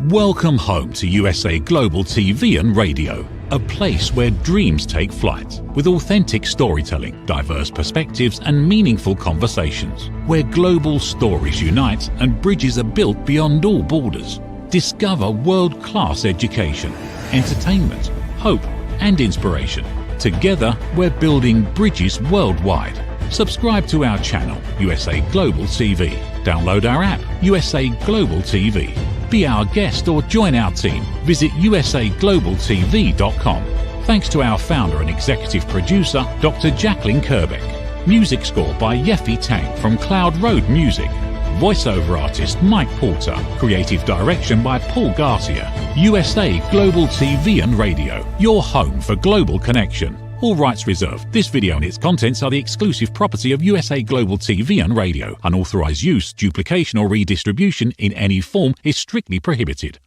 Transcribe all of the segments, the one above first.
Welcome home to USA Global TV and Radio, a place where dreams take flight, with authentic storytelling, diverse perspectives and meaningful conversations, where global stories unite and bridges are built beyond all borders. Discover world-class education, entertainment, hope and inspiration. Together, we're building bridges worldwide. Subscribe to our channel, USA Global TV. Download our app, USA Global TV. Be our guest or join our team. Visit usaglobaltv.com. Thanks to our founder and executive producer, Dr. Jacqueline Kerbeck. Music score by Yeffy Tang from Cloud Road Music. Voiceover artist Mike Porter. Creative direction by Paul Garcia. USA Global TV and Radio, your home for global connection. All rights reserved. This video and its contents are the exclusive property of USA Global TV and Radio. Unauthorized use, duplication or redistribution in any form is strictly prohibited.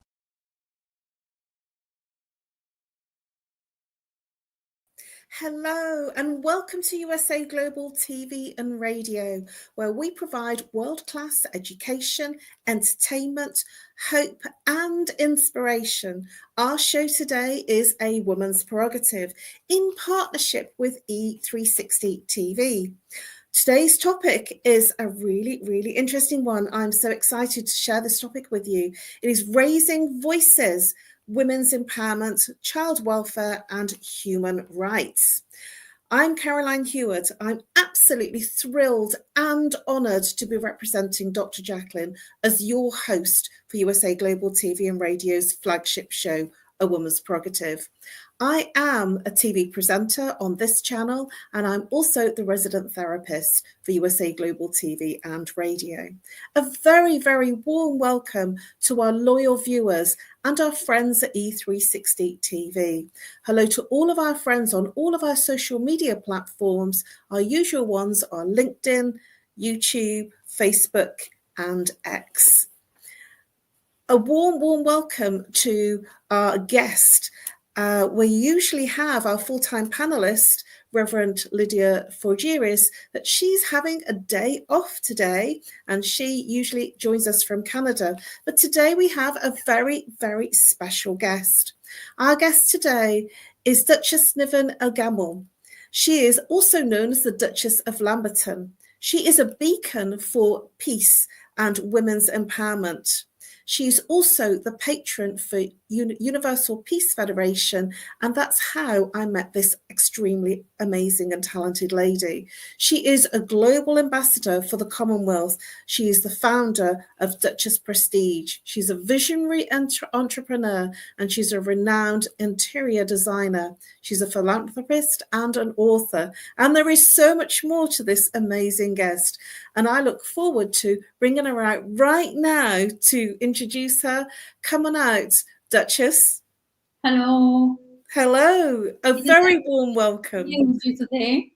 Hello and welcome to USA Global TV and Radio, where we provide world-class education, entertainment, hope and inspiration. Our show today is A Woman's Prerogative in partnership with E360 TV. Today's topic is a really interesting one. I'm so excited to share this topic with you. It is raising voices, women's empowerment, child welfare and human rights. I'm Caroline HEWARD. I'm absolutely thrilled and honoured to be representing Dr. Jacqueline as your host for USA Global TV and Radio's flagship show, A Woman's Prerogative. I am a TV presenter on this channel and I'm also the resident therapist for USA Global TV and Radio. A very warm welcome to our loyal viewers and our friends at E360 TV. Hello to all of our friends on all of our social media platforms. Our usual ones are LinkedIn, YouTube, Facebook and X. A warm welcome to our guest. We usually have our full-time panelist, Reverend LYDIA FOUGERES, that she's having a day off today, and she usually joins us from Canada. But today we have a very special guest. Our guest today is Duchess NIVIN ELGAMAL. She is also known as the Duchess of Lamberton. She is a beacon for peace and women's empowerment. She's also the patron for Universal Peace Federation, and that's how I met this extremely amazing and talented lady. She is a global ambassador for the Commonwealth. She is the founder of Duchess Prestige. She's a visionary entrepreneur, and she's a renowned interior designer. She's a philanthropist and an author, and there is so much more to this amazing guest. And I look forward to bringing her out right now to introduce her. Come on out, Duchess. Hello. Hello. A very warm welcome. Thank you today.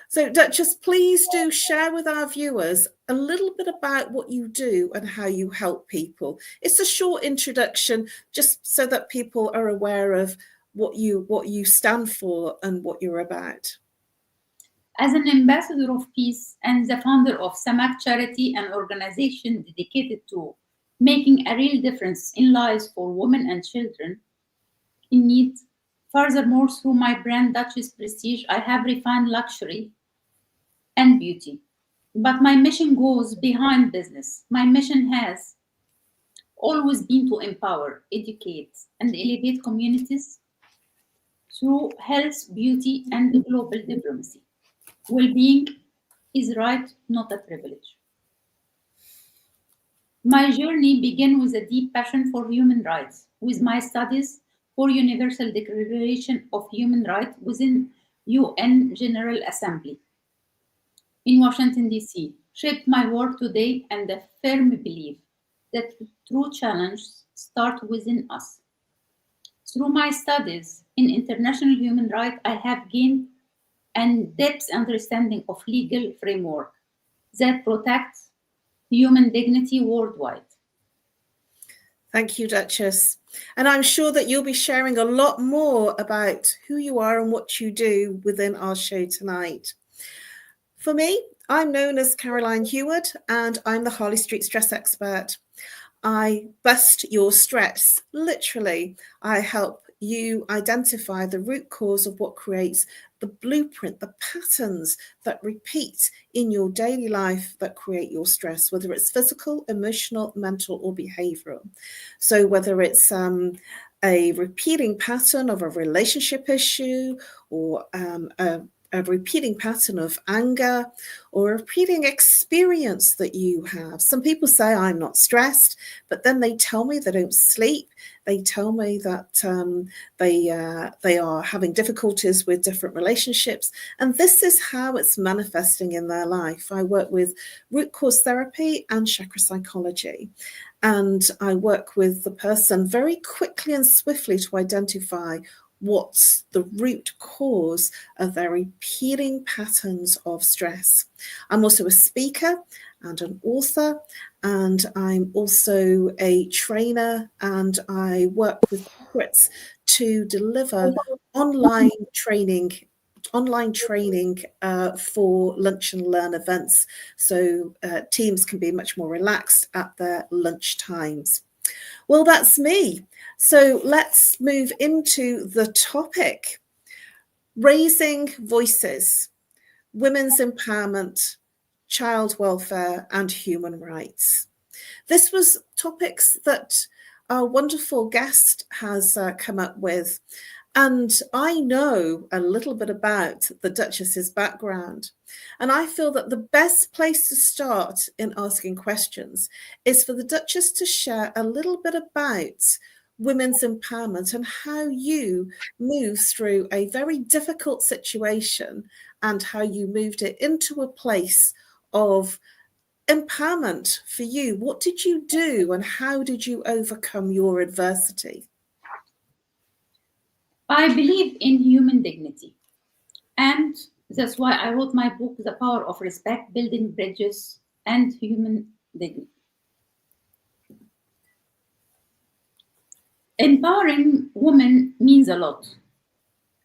So, Duchess, please do share with our viewers a little bit about what you do and how you help people. It's a short introduction, just so that people are aware of what you stand for and what you're about. As an ambassador of peace and the founder of Samak Charity, an organization dedicated to making a real difference in lives for women and children in need. Furthermore, through my brand Duchess Prestige, I have refined luxury and beauty. But my mission goes behind business. My mission has always been to empower, educate, and elevate communities through health, beauty, and global diplomacy. Well-being is right, not a privilege. My journey began with a deep passion for human rights, with my studies for Universal Declaration of Human Rights within UN General Assembly in Washington, D.C., shaped my work today, and a firm belief that true challenges start within us. Through my studies in international human rights, I have gained an depth understanding of legal framework that protects human dignity worldwide. Thank you, Duchess. And I'm sure that you'll be sharing a lot more about who you are and what you do within our show tonight. For me, I'm known as Caroline HEWARD, and I'm the Harley Street Stress Expert. I bust your stress. Literally, I help you identify the root cause of what creates the blueprint, the patterns that repeat in your daily life that create your stress, whether it's physical, emotional, mental, or behavioral. So whether it's a repeating pattern of a relationship issue, or a repeating pattern of anger, or a repeating experience that you have. Some people say, I'm not stressed, but then they tell me they don't sleep. They tell me that they are having difficulties with different relationships. And this is how it's manifesting in their life. I work with root cause therapy and chakra psychology. And I work with the person very quickly and swiftly to identify what's the root cause of their repeating patterns of stress. I'm also a speaker and an author, and I'm also a trainer, and I work with corporates to deliver online training for lunch and learn events, so teams can be much more relaxed at their lunch times. Well, that's me. So let's move into the topic: raising voices, women's empowerment, child welfare, and human rights. This was topics that our wonderful guest has come up with. And I know a little bit about the Duchess's background. And I feel that the best place to start in asking questions is for the Duchess to share a little bit about women's empowerment and how you moved through a very difficult situation and how you moved it into a place of empowerment for you. What did you do and how did you overcome your adversity? I believe in human dignity. And that's why I wrote my book, The Power of Respect, Building Bridges and Human Dignity. Empowering women means a lot.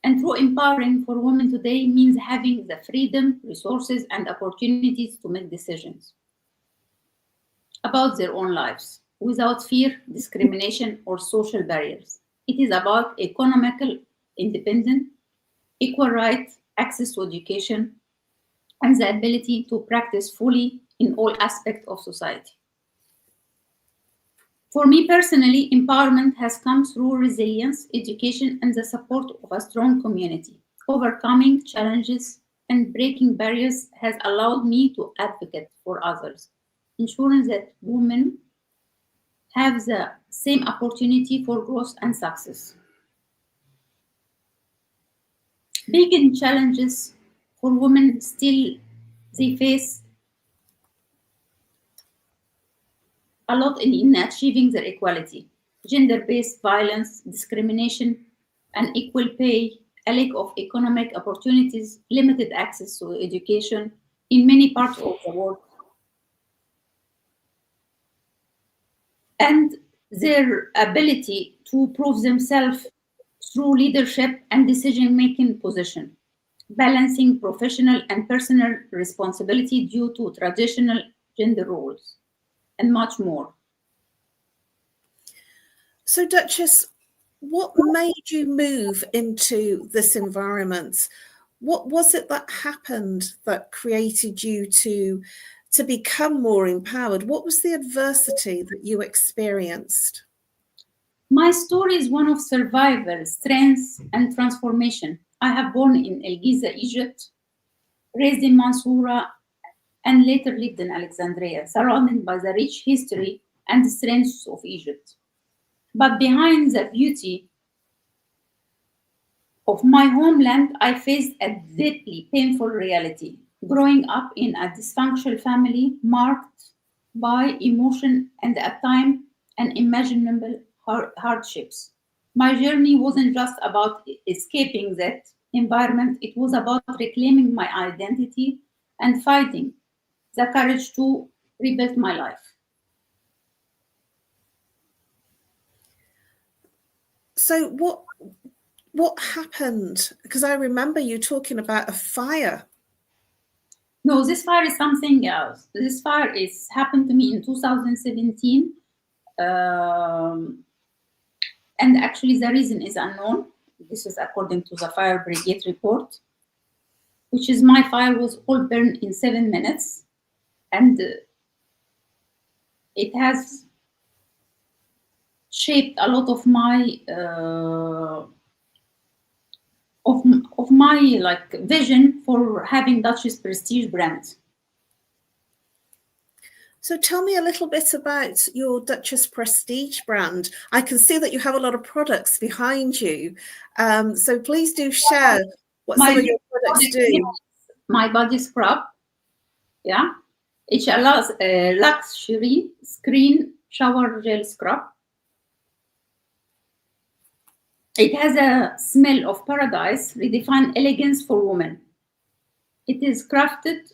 And true empowering for women today means having the freedom, resources, and opportunities to make decisions about their own lives without fear, discrimination, or social barriers. It is about economical independence, equal rights, access to education, and the ability to practice fully in all aspects of society. For me personally, empowerment has come through resilience, education, and the support of a strong community. Overcoming challenges and breaking barriers has allowed me to advocate for others, ensuring that women have the same opportunity for growth and success. Big challenges for women still they face a lot in achieving their equality. Gender-based violence, discrimination, unequal pay, a lack of economic opportunities, limited access to education in many parts of the world, and their ability to prove themselves through leadership and decision-making position, balancing professional and personal responsibility due to traditional gender roles, and much more. So, Duchess, what made you move into this environment? What was it that happened that created you to become more empowered? What was the adversity that you experienced? My story is one of survival, strength, and transformation. I have born in El Giza, Egypt, raised in Mansoura, and later lived in Alexandria, surrounded by the rich history and strengths of Egypt. But behind the beauty of my homeland, I faced a deeply painful reality. Growing up in a dysfunctional family marked by emotion and at times unimaginable hardships. My journey wasn't just about escaping that environment, it was about reclaiming my identity and finding the courage to rebuild my life. So what happened? Because I remember you talking about a fire. No, this fire is something else. This fire happened to me in 2017. And actually the reason is unknown. This is according to the fire brigade report, which is my fire was all burned in 7 minutes, and it has shaped a lot of my of my like vision for having Duchess Prestige brand. So tell me a little bit about your Duchess Prestige brand. I can see that you have a lot of products behind you. So please do share what some of your products do. My body scrub, yeah. It allows a luxury screen shower gel scrub. It has a smell of paradise, redefine elegance for women. It is crafted,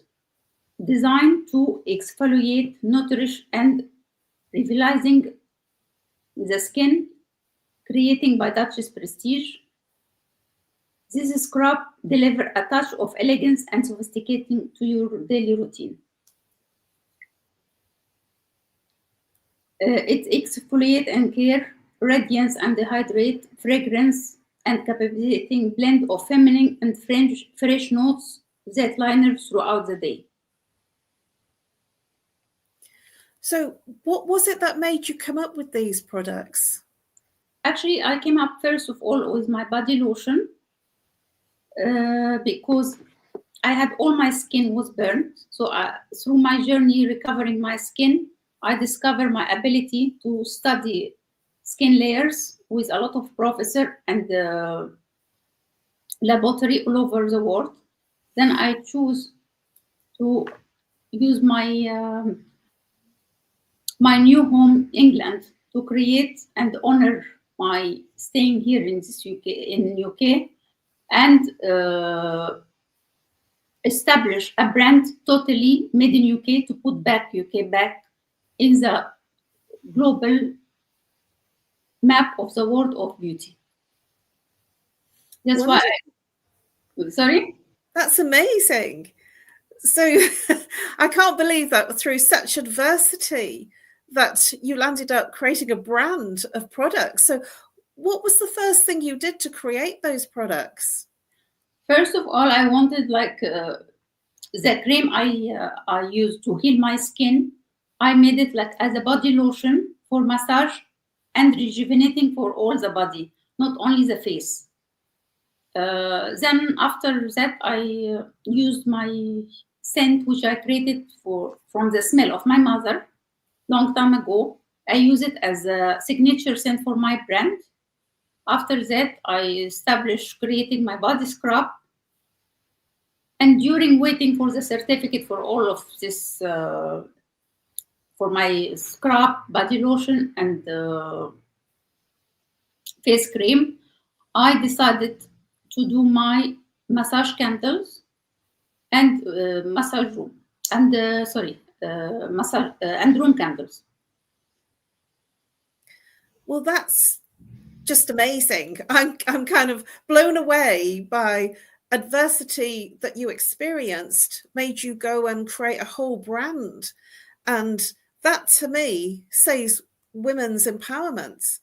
designed to exfoliate, nourish, and revitalizing the skin, creating by Duchess Prestige. This scrub delivers a touch of elegance and sophisticating to your daily routine. It exfoliate and care, radiance and hydrate, fragrance, and captivating blend of feminine and fresh notes that liner throughout the day. So what was it that made you come up with these products? Actually, I came up first of all with my body lotion because I had all my skin was burned. So through my journey recovering my skin, I discovered my ability to study skin layers with a lot of professors and laboratory all over the world. Then I choose to use my my new home, England, to create and honor my staying here in this UK, and establish a brand totally made in UK to put back UK back in the global map of the world of beauty. That's why sorry? That's amazing. So I can't believe that through such adversity that you landed up creating a brand of products. So what was the first thing you did to create those products? First of all, I wanted like the cream I used to heal my skin. I made it like as a body lotion for massage and rejuvenating for all the body, not only the face. Then after that, I used my scent, which I created from the smell of my mother long time ago. I use it as a signature scent for my brand. After that, I established creating my body scrub. And during waiting for the certificate for all of this, for my scrub, body lotion, and face cream, I decided to do my massage candles and massage room and massage and room candles. Well, that's just amazing. I'm kind of blown away by adversity that you experienced made you go and create a whole brand, and that to me says women's empowerment.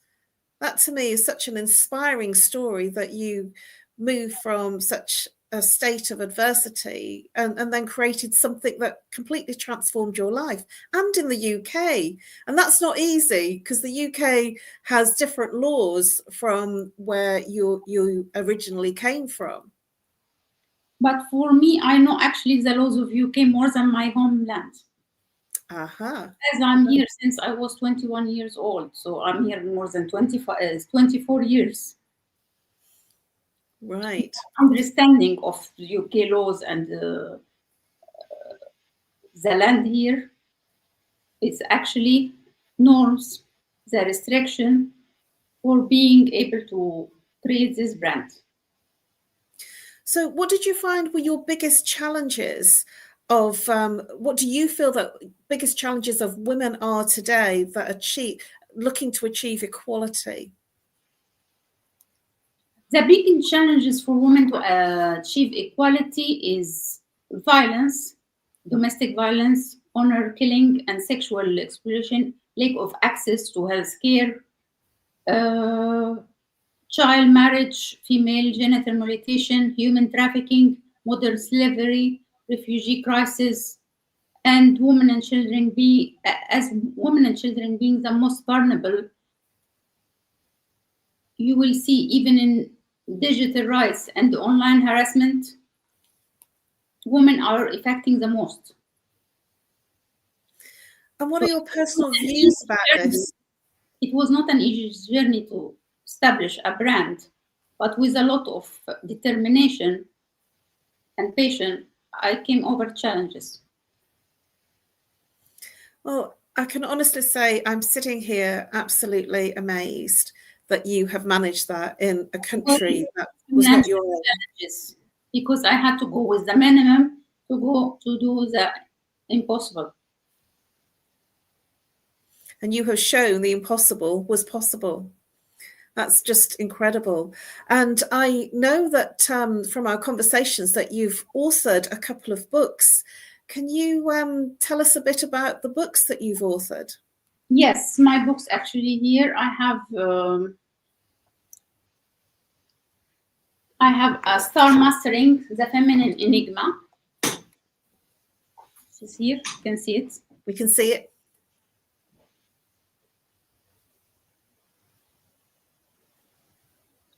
That to me is such an inspiring story, that you moved from such a state of adversity and then created something that completely transformed your life, and in the UK. And that's not easy, because the UK has different laws from where you originally came from. But for me, I know actually the laws of UK more than my homeland. Uh-huh. As I'm here since I was 21 years old, so I'm here more than 24 years. Right. Understanding of UK laws and the land here, it's actually norms, the restriction for being able to create this brand. So what did you find were your biggest challenges of, what do you feel that biggest challenges of women are today that looking to achieve equality? The big challenges for women to achieve equality is violence, domestic violence, honor killing, and sexual exploitation lack of access to healthcare, child marriage, female genital mutilation, human trafficking, modern slavery, refugee crisis, and women and children being the most vulnerable. You will see even in digital rights and online harassment, women are affecting the most. And what are your personal views about this? It was not an easy journey to establish a brand, but with a lot of determination and patience, I came over challenges. Well, I can honestly say I'm sitting here absolutely amazed that you have managed that in a country that was not your own. Challenges, because I had to go with the minimum to do the impossible. And you have shown the impossible was possible. That's just incredible. And I know that from our conversations that you've authored a couple of books. Can you tell us a bit about the books that you've authored? Yes, my books actually here. I have a Star Mastering the Feminine Enigma. This is here. You can see it. We can see it.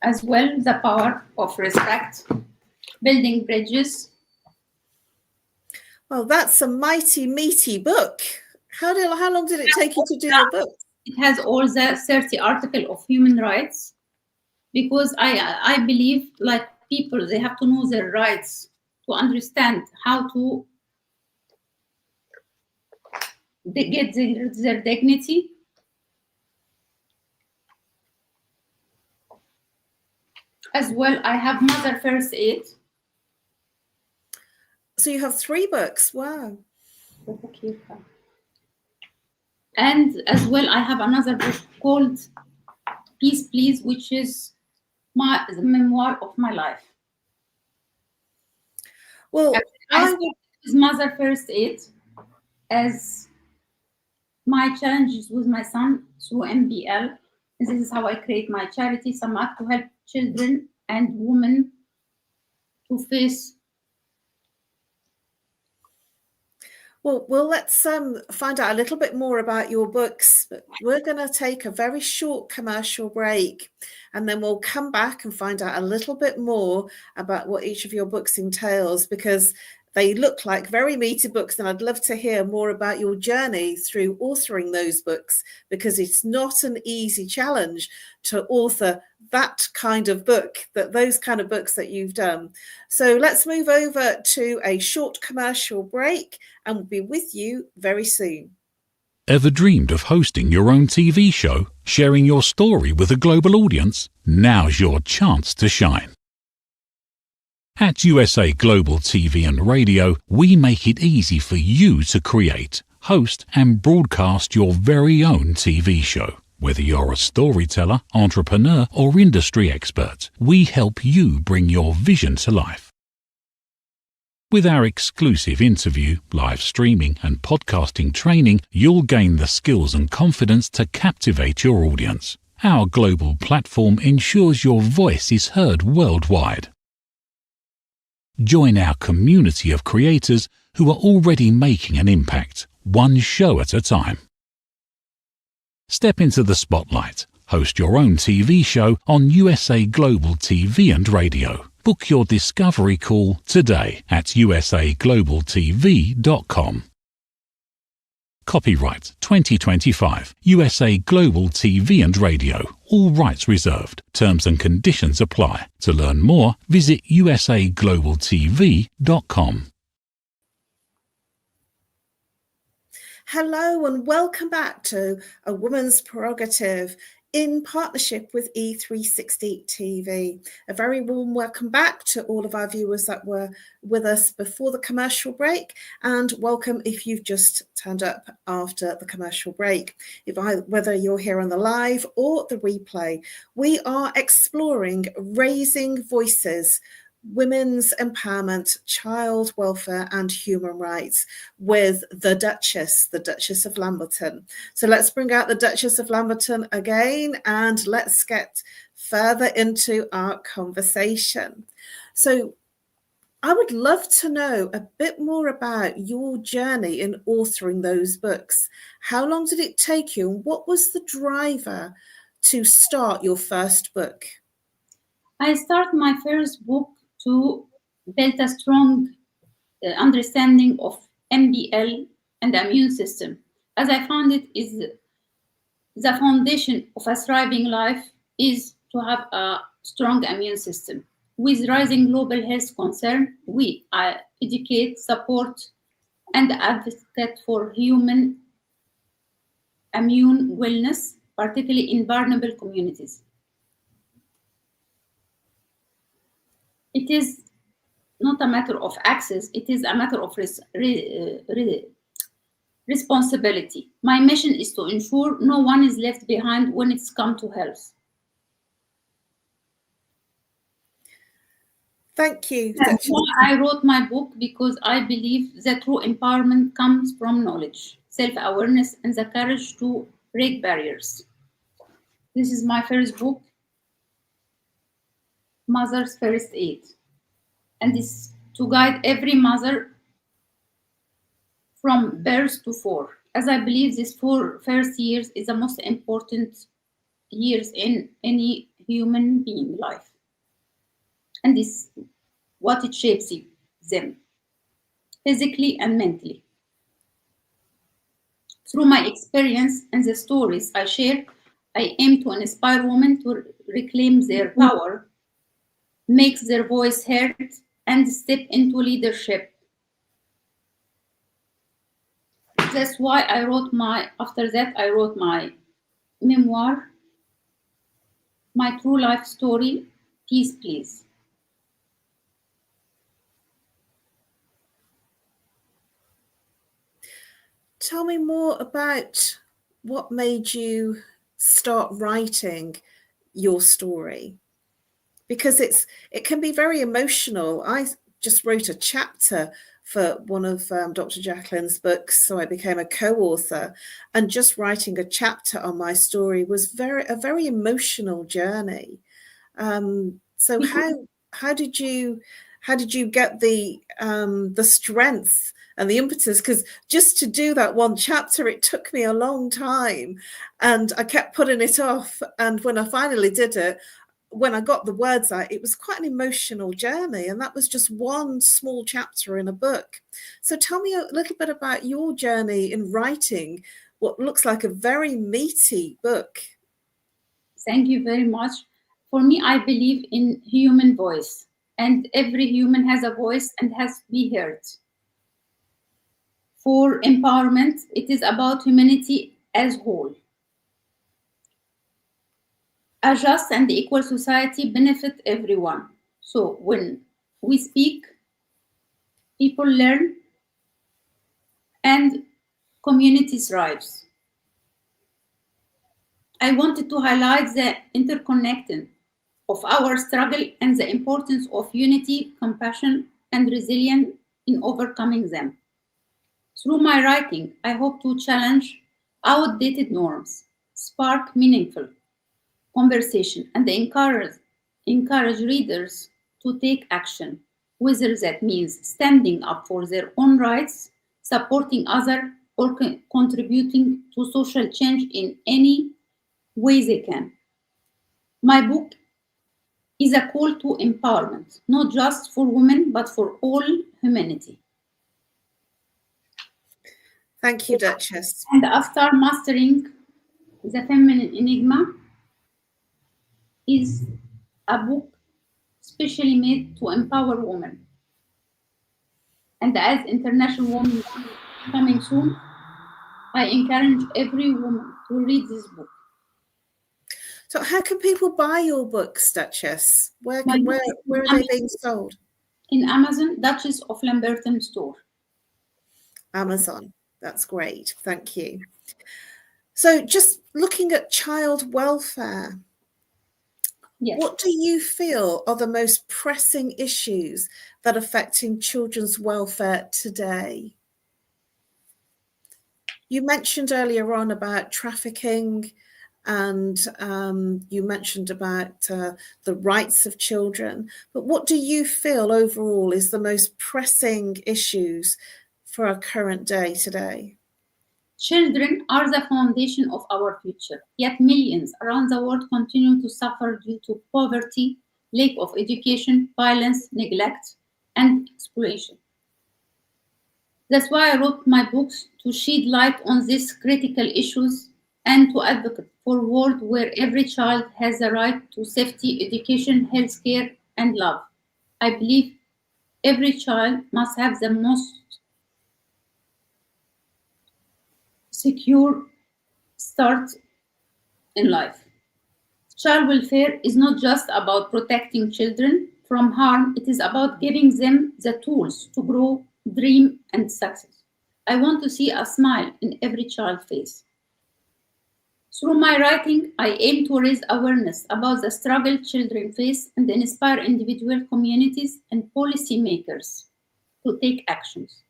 As well, The Power of Respect, Building Bridges. Well, that's a mighty meaty book. How long did it take you to do the book? It has all the 30 articles of human rights, because I believe, like people, they have to know their rights to understand how to get their dignity. As well, I have Mother First Aid. So you have 3 books. Wow. And as well, I have another book called Peace Please, which is the memoir of my life. Well, I with Mother First Aid as my challenges with my son through MBL. And this is how I create my charity, Samak, to help children and women to face. Well, let's find out a little bit more about your books. We're going to take a very short commercial break, and then we'll come back and find out a little bit more about what each of your books entails, because they look like very meaty books, and I'd love to hear more about your journey through authoring those books, because it's not an easy challenge to author that kind of book, those kind of books that you've done. So let's move over to a short commercial break, and we'll be with you very soon. Ever dreamed of hosting your own TV show, sharing your story with a global audience? Now's your chance to shine. At USA Global TV and Radio, we make it easy for you to create, host, and broadcast your very own TV show. Whether you're a storyteller, entrepreneur, or industry expert, we help you bring your vision to life. With our exclusive interview, live streaming, and podcasting training, you'll gain the skills and confidence to captivate your audience. Our global platform ensures your voice is heard worldwide. Join our community of creators who are already making an impact, one show at a time. Step into the spotlight. Host your own TV show on USA Global TV and Radio. Book your discovery call today at usaglobaltv.com. Copyright 2025, USA Global TV and Radio. All rights reserved. Terms and conditions apply. To learn more, visit usaglobaltv.com. Hello and welcome back to A Woman's Prerogative in partnership with E360 TV. A very warm welcome back to all of our viewers that were with us before the commercial break, and welcome if you've just turned up after the commercial break. Whether you're here on the live or the replay, we are exploring raising voices women's empowerment, child welfare and human rights with the Duchess of Lamberton. So let's bring out the Duchess of Lamberton again and let's get further into our conversation. So I would love to know a bit more about your journey in authoring those books. How long did it take you and what was the driver to start your first book? I started my first book to build a strong understanding of MBL and the immune system, as I found it is the foundation of a thriving life is to have a strong immune system. With rising global health concern, we educate, support, and advocate for human immune wellness, particularly in vulnerable communities. It is not a matter of access, it is a matter of responsibility. My mission is to ensure no one is left behind when it's come to health. Thank you. That's why I wrote my book, because I believe that true empowerment comes from knowledge, self-awareness, and the courage to break barriers. This is my first book, Mother's First Aid, and it's to guide every mother from birth to 4, as I believe these 4 first years is the most important years in any human being life, and this what it shapes them physically and mentally. Through my experience and the stories I share, I aim to inspire women to reclaim their power, make their voice heard, and step into leadership. That's why after that I wrote my memoir, my true life story, Peace Please. Tell me more about what made you start writing your story, because it can be very emotional. I just wrote a chapter for one of Dr. Jacqueline's books, so I became a co-author, and just writing a chapter on my story was a very emotional journey. So how did you get the strength and the impetus? Because just to do that one chapter, it took me a long time and I kept putting it off. And when I finally did it, when I got the words out, it was quite an emotional journey. And that was just one small chapter in a book. So tell me a little bit about your journey in writing what looks like a very meaty book. Thank you very much. For me, I believe in human voice, and every human has a voice and has to be heard. For empowerment, it is about humanity as whole. A just and equal society benefits everyone. So when we speak, people learn and community thrives. I wanted to highlight the interconnecting of our struggle and the importance of unity, compassion, and resilience in overcoming them. Through my writing, I hope to challenge outdated norms, spark meaningful conversation, and encourage readers to take action, whether that means standing up for their own rights, supporting others, or contributing to social change in any way they can. My book is a call to empowerment, not just for women, but for all humanity. Thank you, Duchess. And after mastering the feminine enigma is a book specially made to empower women. And as International Women's Day coming soon, I encourage every woman to read this book. So how can people buy your books, Duchess? Where are they being sold? In Amazon, Duchess of Lamberton store. Amazon. That's great. Thank you. So just looking at child welfare, Yes. What do you feel are the most pressing issues that are affecting children's welfare today? You mentioned earlier on about trafficking, and you mentioned about the rights of children. But what do you feel overall is the most pressing issues for our current day today? Children are the foundation of our future, yet millions around the world continue to suffer due to poverty, lack of education, violence, neglect, and exploitation. That's why I wrote my books, to shed light on these critical issues and to advocate for a world where every child has the right to safety, education, healthcare, and love. I believe every child must have the most secure start in life. Child welfare is not just about protecting children from harm, it is about giving them the tools to grow, dream, and success. I want to see a smile in every child's face. Through my writing, I aim to raise awareness about the struggle children face and inspire individual communities and policymakers to take actions.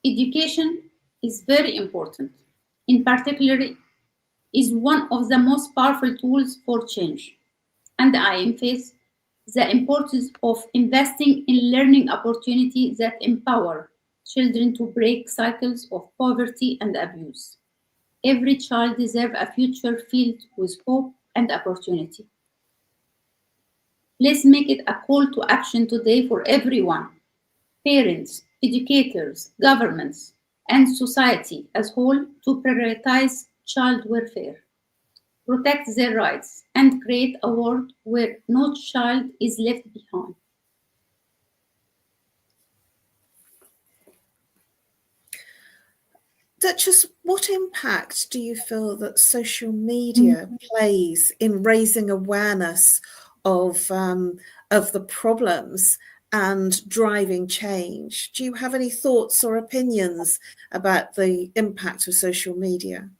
Education is very important. In particular, is one of the most powerful tools for change, and I emphasize the importance of investing in learning opportunities that empower children to break cycles of poverty and abuse. Every child deserves a future filled with hope and opportunity. Let's make it a call to action today for everyone, parents, educators, governments, and society as a whole, to prioritize child welfare, protect their rights, and create a world where no child is left behind. Duchess, what impact do you feel that social media plays in raising awareness of the problems and driving change? Do you have any thoughts or opinions about the impact of social media?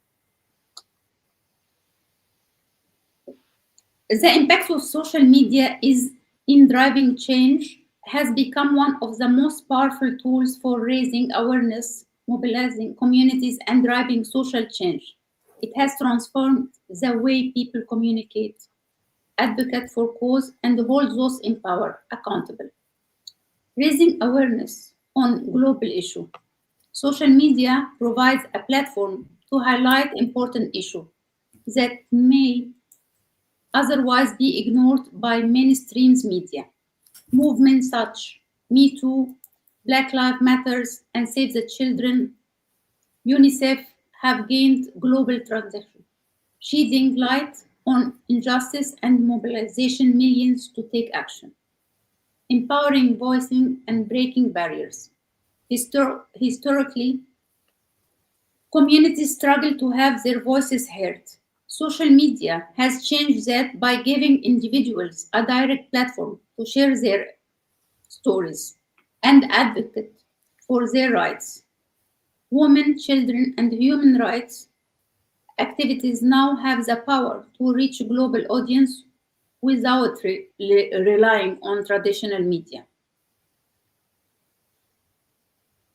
The impact of social media is in driving change has become one of the most powerful tools for raising awareness, mobilizing communities, and driving social change. It has transformed the way people communicate, advocate for cause, and hold those in power accountable. Raising awareness on global issues. Social media provides a platform to highlight important issues that may otherwise be ignored by mainstream media. Movements such Me Too, Black Lives Matter, and Save the Children, UNICEF have gained global traction, shedding light on injustice and mobilization millions to take action, empowering voicing and breaking barriers. Historically, communities struggle to have their voices heard. Social media has changed that by giving individuals a direct platform to share their stories and advocate for their rights. Women, children, and human rights activities now have the power to reach a global audience without relying on traditional media.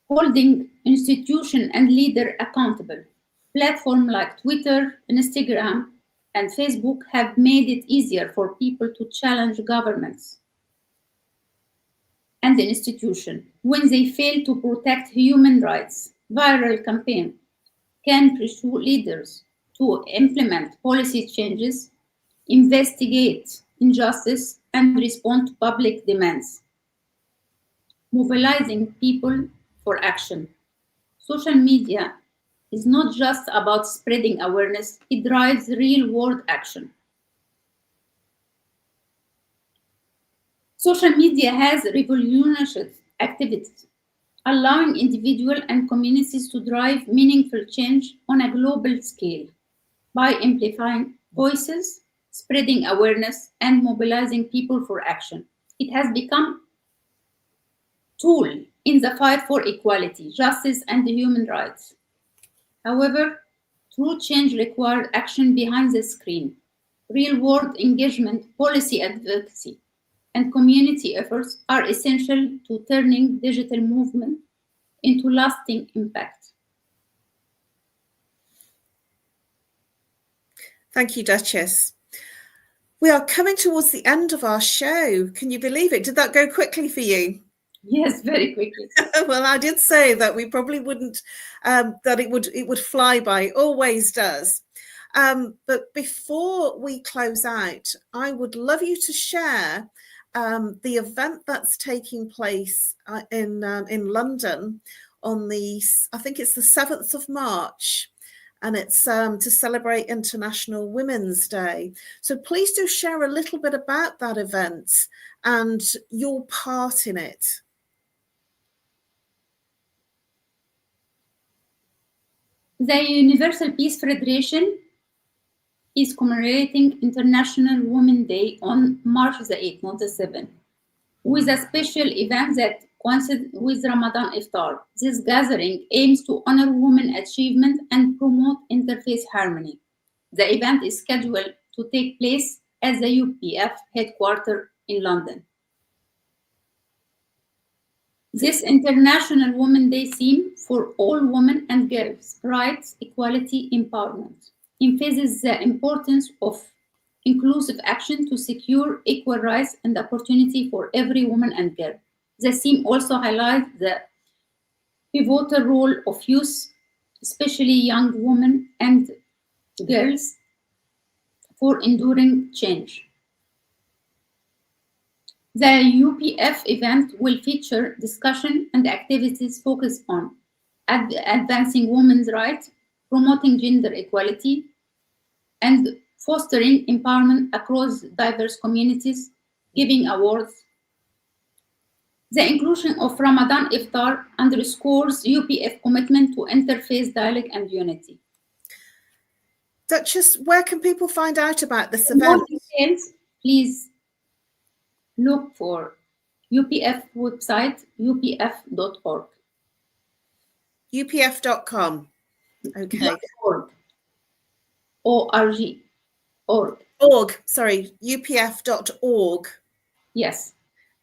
Holding institutions and leaders accountable. Platforms like Twitter, Instagram, and Facebook have made it easier for people to challenge governments and the institution when they fail to protect human rights. Viral campaign can pursue leaders to implement policy changes, investigate injustice, and respond to public demands. Mobilizing people for action. Social media is not just about spreading awareness, it drives real-world action. Social media has revolutionized activities, allowing individuals and communities to drive meaningful change on a global scale by amplifying voices, spreading awareness, and mobilizing people for action. It has become a tool in the fight for equality, justice, and human rights. However, true change requires action behind the screen. real-world engagement, policy advocacy, and community efforts are essential to turning digital movement into lasting impact. Thank you, Duchess. We are coming towards the end of our show. Can you believe it? Did that go quickly for you? Yes, very quickly. Well, I did say that we probably wouldn't, that it would fly by. It always does. But before we close out, I would love you to share the event that's taking place in London on the, I think it's the 7th of March. And it's to celebrate International Women's Day. So please do share a little bit about that event and your part in it. The Universal Peace Federation is commemorating International Women's Day on March the 8th, not the 7th, with a special event that coincides with Ramadan Iftar. This gathering aims to honor women's achievement and promote interfaith harmony. The event is scheduled to take place at the UPF headquarters in London. This International Women's Day theme for all women and girls, rights, equality, empowerment, emphasizes the importance of inclusive action to secure equal rights and opportunity for every woman and girl. The theme also highlights the pivotal role of youth, especially young women and girls, for enduring change. The UPF event will feature discussion and activities focused on advancing women's rights, promoting gender equality, and fostering empowerment across diverse communities, giving awards. The inclusion of Ramadan Iftar underscores UPF commitment to interfaith dialogue and unity. Duchess, where can people find out about this For event? more details, please look for UPF website, upf.org. upf.com. Okay. .org. O-R-G. upf.org. Yes.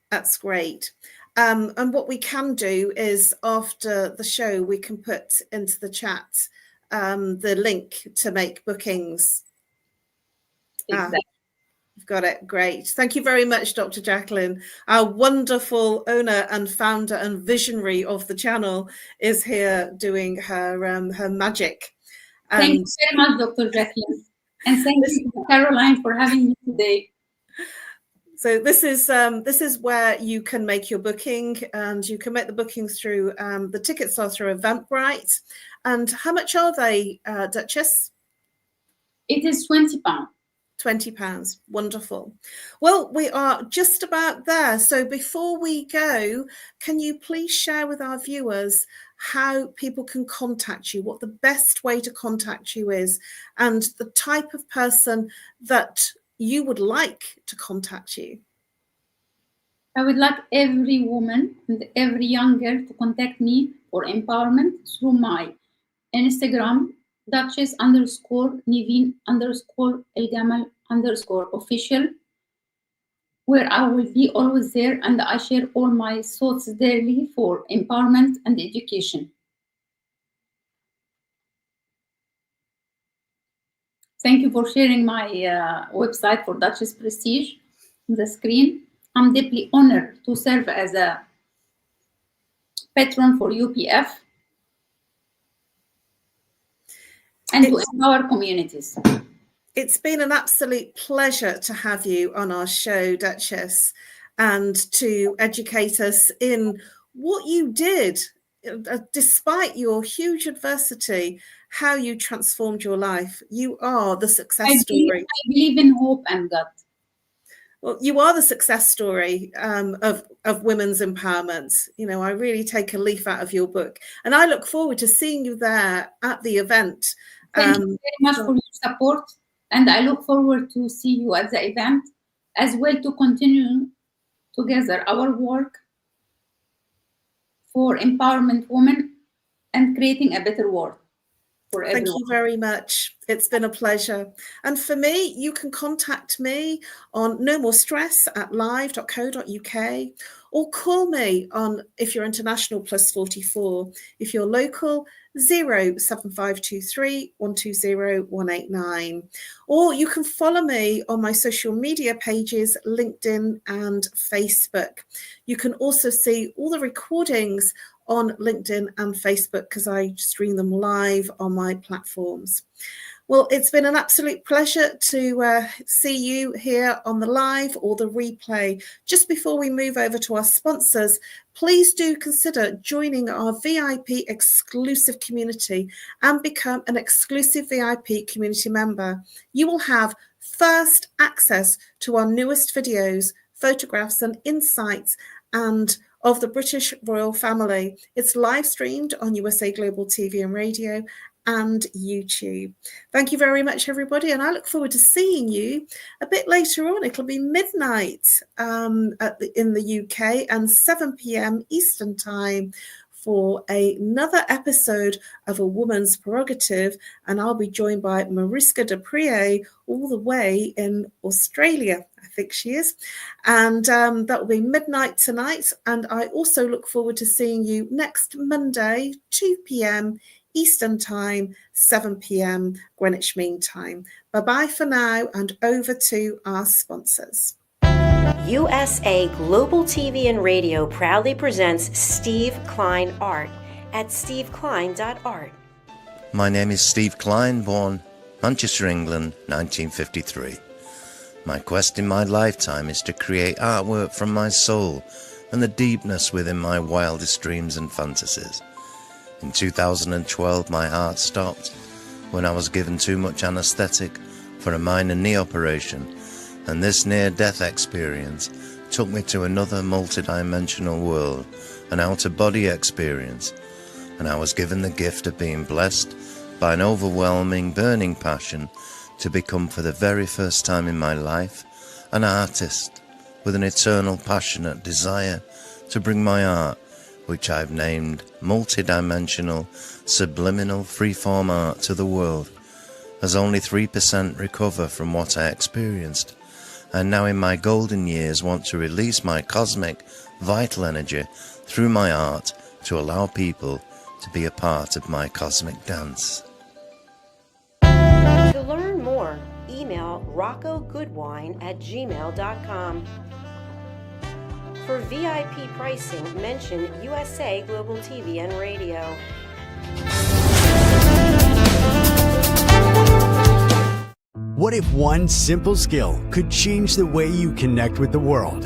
That's great. And what we can do is after the show, we can put into the chat the link to make bookings. Exactly. You've got it. Great. Thank you very much, Dr. Jacqueline. Our wonderful owner and founder and visionary of the channel is here doing her magic. Thank you very much, Dr. Jacqueline. And thank you, Caroline, for having me today. So this is where you can make your booking, and you can make the bookings through the tickets are through Eventbrite. And how much are they, Duchess? It is £20. £20. Wonderful. Well, we are just about there. So before we go, can you please share with our viewers how people can contact you, what the best way to contact you is, and the type of person that you would like to contact you? I would like every woman and every young girl to contact me for empowerment through my Instagram, Duchess_NIVIN_ELGAMAL_official, where I will be always there and I share all my thoughts daily for empowerment and education. Thank you for sharing my website for Duchess Prestige on the screen. I'm deeply honored to serve as a patron for UPF and to empower communities. It's been an absolute pleasure to have you on our show, Duchess, and to educate us in what you did, despite your huge adversity, how you transformed your life. You are the success story. I believe in hope and God. Well, you are the success story of women's empowerment. You know, I really take a leaf out of your book, and I look forward to seeing you there at the event. Thank you very much for your support, and I look forward to see you at the event as well, to continue together our work for empowerment women and creating a better world. for everyone. Thank you very much. It's been a pleasure. And for me, you can contact me on nomorestress@live.co.uk or call me on, if you're international, +44. If you're local, 07523 120 189. Or you can follow me on my social media pages, LinkedIn and Facebook. You can also see all the recordings on LinkedIn and Facebook because I stream them live on my platforms. Well, it's been an absolute pleasure to see you here on the live or the replay. Just before we move over to our sponsors, please do consider joining our VIP exclusive community and become an exclusive VIP community member. You will have first access to our newest videos, photographs and insights and of the British royal family. It's live streamed on USA Global TV and Radio and YouTube. Thank you very much, everybody, and I look forward to seeing you a bit later on. It'll be midnight in the UK and 7 p.m. Eastern Time for another episode of A Woman's Prerogative, and I'll be joined by Mariska de Pree all the way in Australia, I think she is, and that will be midnight tonight. And I also look forward to seeing you next Monday, 2 p.m. Eastern Time, 7 p.m. Greenwich Mean Time. Bye-bye for now, and over to our sponsors. USA Global TV and Radio proudly presents Steve Klein Art at steveklein.art. My name is Steve Klein, born Manchester, England, 1953. My quest in my lifetime is to create artwork from my soul and the deepness within my wildest dreams and fantasies. In 2012, my heart stopped when I was given too much anesthetic for a minor knee operation, and this near-death experience took me to another multidimensional world, an out-of-body experience, and I was given the gift of being blessed by an overwhelming, burning passion to become, for the very first time in my life, an artist with an eternal, passionate desire to bring my art, which I've named multidimensional, subliminal, freeform art, to the world, as only 3% recover from what I experienced. And now in my golden years want to release my cosmic, vital energy through my art to allow people to be a part of my cosmic dance. To learn more, email roccogoodwine@gmail.com. For VIP pricing, mention USA Global TV and Radio. What if one simple skill could change the way you connect with the world?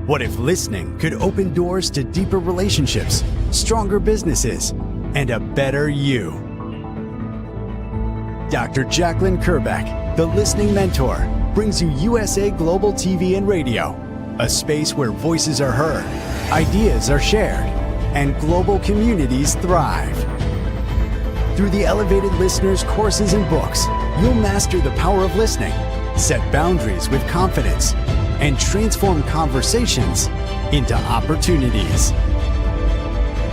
What if listening could open doors to deeper relationships, stronger businesses, and a better you? Dr. Jacqueline Kerbeck, the Listening Mentor, brings you USA Global TV and Radio, a space where voices are heard, ideas are shared, and global communities thrive. Through the elevated listeners' courses and books, you'll master the power of listening, set boundaries with confidence, and transform conversations into opportunities.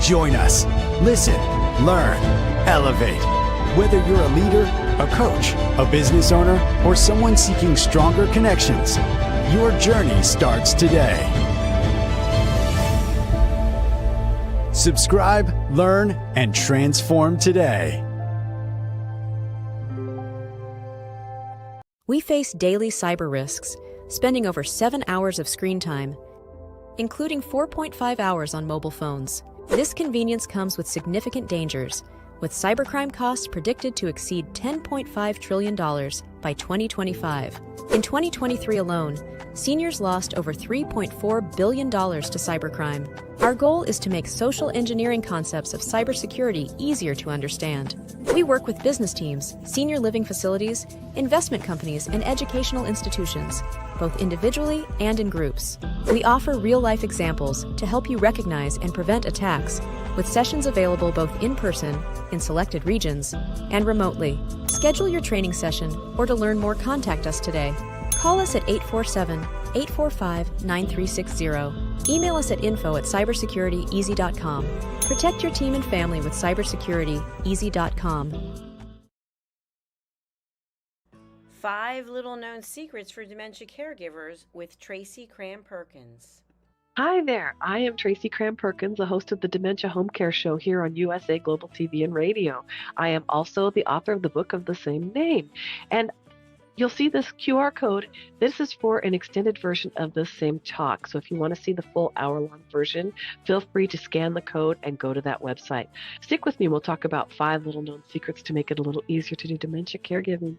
Join us. Listen, learn, elevate. Whether you're a leader, a coach, a business owner, or someone seeking stronger connections, your journey starts today. Subscribe, learn, and transform today. We face daily cyber risks, spending over 7 hours of screen time, including 4.5 hours on mobile phones. This convenience comes with significant dangers, with cybercrime costs predicted to exceed $10.5 trillion by 2025. In 2023 alone, seniors lost over $3.4 billion to cybercrime. Our goal is to make social engineering concepts of cybersecurity easier to understand. We work with business teams, senior living facilities, investment companies, and educational institutions, both individually and in groups. We offer real-life examples to help you recognize and prevent attacks, with sessions available both in person, in selected regions, and remotely. Schedule your training session, or to learn more, contact us today. Call us at 847-845-9360. Email us at info@cybersecurityeasy.com. Protect your team and family with cybersecurity easy.com. 5 Little Known Secrets for Dementia Caregivers with Tracy Cram-Perkins. Hi there, I am Tracy Cram-Perkins, the host of the Dementia Home Care Show here on USA Global TV and Radio. I am also the author of the book of the same name. And you'll see this QR code. This is for an extended version of this same talk. So if you want to see the full hour-long version, feel free to scan the code and go to that website. Stick with me. We'll talk about 5 little known secrets to make it a little easier to do dementia caregiving.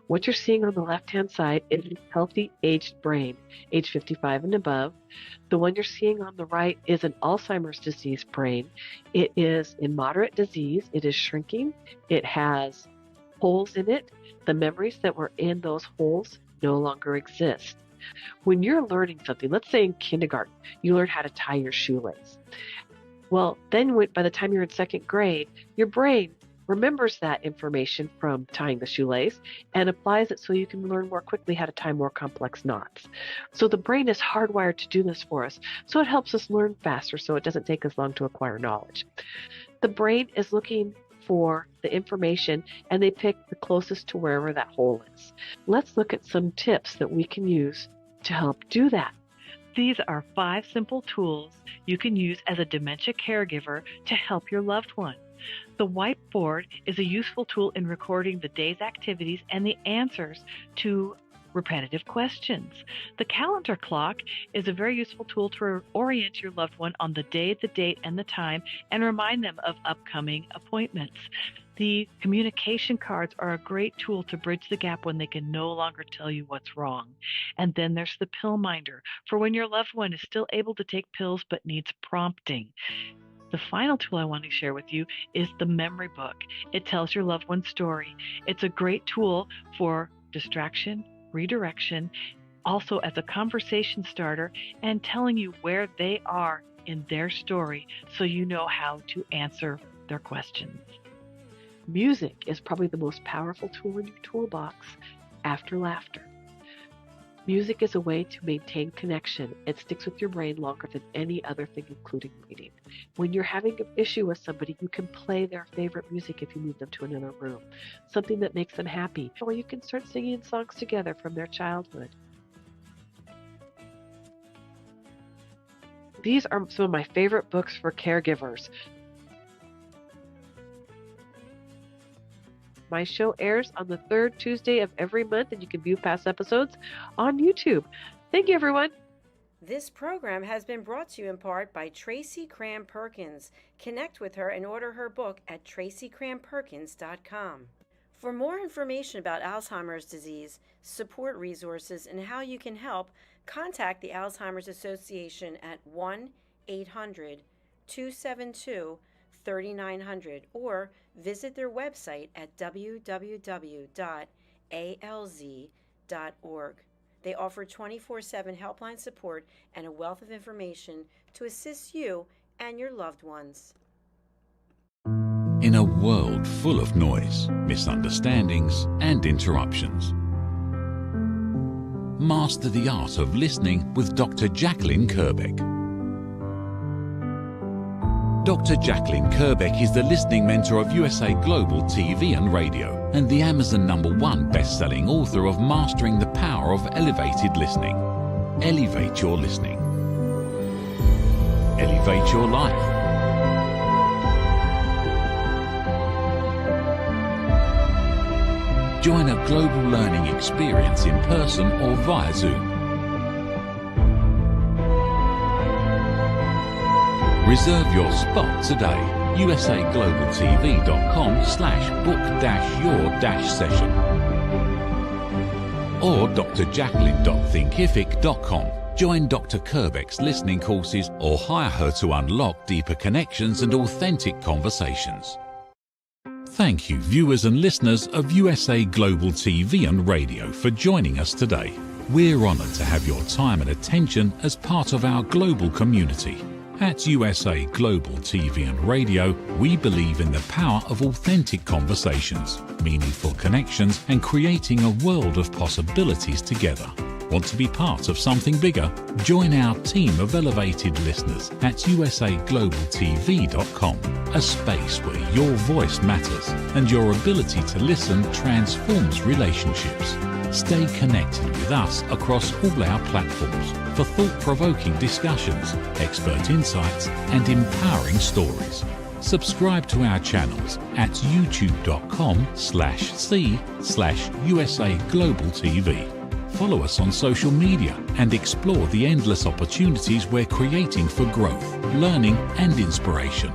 What you're seeing on the left-hand side is a healthy aged brain, age 55 and above. The one you're seeing on the right is an Alzheimer's disease brain. It is in moderate disease. It is shrinking. It has holes in it. The memories that were in those holes no longer exist. When you're learning something, let's say in kindergarten, you learn how to tie your shoelace. Well, then by the time you're in second grade, your brain remembers that information from tying the shoelace and applies it so you can learn more quickly how to tie more complex knots. So the brain is hardwired to do this for us, so it helps us learn faster so it doesn't take us long to acquire knowledge. The brain is looking for the information and they pick the closest to wherever that hole is. Let's look at some tips that we can use to help do that. These are 5 simple tools you can use as a dementia caregiver to help your loved one. The whiteboard is a useful tool in recording the day's activities and the answers to repetitive questions. The calendar clock is a very useful tool to orient your loved one on the day, the date, and the time, and remind them of upcoming appointments. The communication cards are a great tool to bridge the gap when they can no longer tell you what's wrong. And then there's the pill minder for when your loved one is still able to take pills but needs prompting. The final tool I want to share with you is the memory book. It tells your loved one's story. It's a great tool for distraction, redirection, also as a conversation starter, and telling you where they are in their story so you know how to answer their questions. Music is probably the most powerful tool in your toolbox after laughter. Music is a way to maintain connection. It sticks with your brain longer than any other thing, including reading. When you're having an issue with somebody, you can play their favorite music if you move them to another room, something that makes them happy, or you can start singing songs together from their childhood. These are some of my favorite books for caregivers. My show airs on the 3rd Tuesday of every month, and you can view past episodes on YouTube. Thank you, everyone. This program has been brought to you in part by Tracy Cram-Perkins. Connect with her and order her book at tracycramperkins.com. For more information about Alzheimer's disease, support resources, and how you can help, contact the Alzheimer's Association at 1-800-272-3900 or visit their website at www.alz.org. They offer 24/7 helpline support and a wealth of information to assist you and your loved ones. In a world full of noise, misunderstandings, and interruptions, master the art of listening with Dr. Jacqueline Kerbeck. Dr. Jacqueline Kerbeck is the listening mentor of USA Global TV and Radio and the Amazon #1 best-selling author of Mastering the Power of Elevated Listening. Elevate your listening. Elevate your life. Join a global learning experience in person or via Zoom. Reserve your spot today. usaglobaltv.com/book-your-session or drjacqueline.thinkific.com. Join Dr. Kerbeck's listening courses or hire her to unlock deeper connections and authentic conversations. Thank you, viewers and listeners of USA Global TV and Radio, for joining us today. We're honored to have your time and attention as part of our global community. At USA Global TV and Radio, we believe in the power of authentic conversations, meaningful connections, and creating a world of possibilities together. Want to be part of something bigger? Join our team of elevated listeners at usaglobaltv.com, a space where your voice matters and your ability to listen transforms relationships. Stay connected with us across all our platforms for thought-provoking discussions, expert insights, and empowering stories. Subscribe to our channels at youtube.com/c/USA Global TV. Follow us on social media and explore the endless opportunities we're creating for growth, learning, and inspiration.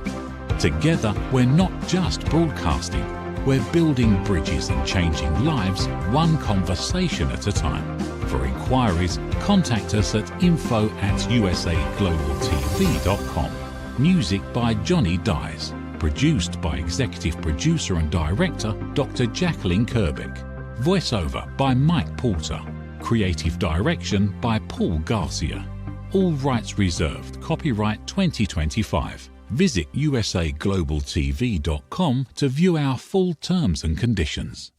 Together, we're not just broadcasting, we're building bridges and changing lives one conversation at a time. For inquiries, contact us at info@usaglobaltv.com. Music by Johnny Dies. Produced by Executive Producer and Director Dr. Jacqueline Kerbeck. Voiceover by Mike Porter. Creative Direction by Paul Garcia. All rights reserved. Copyright 2025. Visit usaglobaltv.com to view our full terms and conditions.